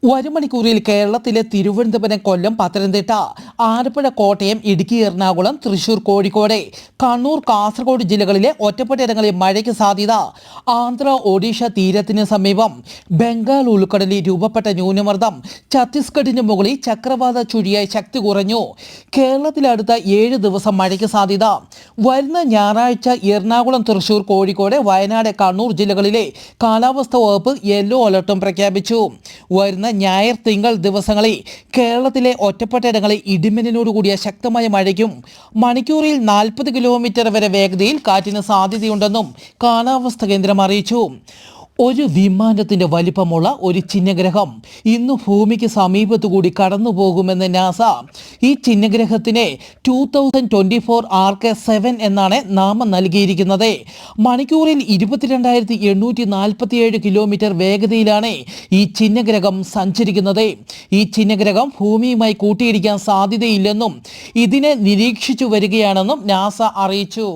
വരും മണിക്കൂറിൽ കേരളത്തിലെ തിരുവനന്തപുരം, കൊല്ലം, പത്തനംതിട്ട, ആലപ്പുഴ, കോട്ടയം, ഇടുക്കി, എറണാകുളം, തൃശൂർ, കോഴിക്കോട്, കണ്ണൂർ, കാസർഗോഡ് ജില്ലകളിലെ ഒറ്റപ്പെട്ടയിടങ്ങളിൽ മഴയ്ക്ക് സാധ്യത. ആന്ധ്ര, ഒഡീഷ തീരത്തിന് സമീപം ബംഗാൾ ഉൾക്കടലിൽ രൂപപ്പെട്ട ന്യൂനമർദ്ദം ഛത്തീസ്ഗഡിന് മുകളിൽ ചക്രവാത ചുഴിയായി ശക്തി കുറഞ്ഞു. കേരളത്തിൽ അടുത്ത 7 ദിവസം മഴയ്ക്ക് സാധ്യത. വരുന്ന ഞായറാഴ്ച എറണാകുളം, തൃശൂർ, കോഴിക്കോട്, വയനാട്, കണ്ണൂർ ജില്ലകളിലെ കാലാവസ്ഥാ വകുപ്പ് യെല്ലോ അലർട്ടും പ്രഖ്യാപിച്ചു. വരുന്ന ഞായർ, തിങ്കൾ ദിവസങ്ങളിൽ കേരളത്തിലെ ഒറ്റപ്പെട്ടയിടങ്ങളിൽ ഇടിമിന്നലോടുകൂടിയ ശക്തമായ മഴയ്ക്കും മണിക്കൂറിൽ 40 കിലോമീറ്റർ വരെ വേഗതയിൽ കാറ്റിന് സാധ്യതയുണ്ടെന്നും കാലാവസ്ഥാ കേന്ദ്രം അറിയിച്ചു. ഒരു വിമാനത്തിന്റെ വലിപ്പമുള്ള ഒരു ചിഹ്നഗ്രഹം ഇന്ന് ഭൂമിക്ക് സമീപത്തുകൂടി കടന്നു പോകുമെന്ന് നാസ. ഈ ചിഹ്നഗ്രഹത്തിന് 2024 RK-7 എന്നാണ് നാമം നൽകിയിരിക്കുന്നത്. മണിക്കൂറിൽ 22,847 കിലോമീറ്റർ വേഗതയിലാണ് ഈ ചിഹ്നഗ്രഹം സഞ്ചരിക്കുന്നത്. ഈ ചിഹ്നഗ്രഹം ഭൂമിയുമായി കൂട്ടിയിടിക്കാൻ സാധ്യതയില്ലെന്നും ഇതിനെ നിരീക്ഷിച്ചു വരികയാണെന്നും നാസ അറിയിച്ചു.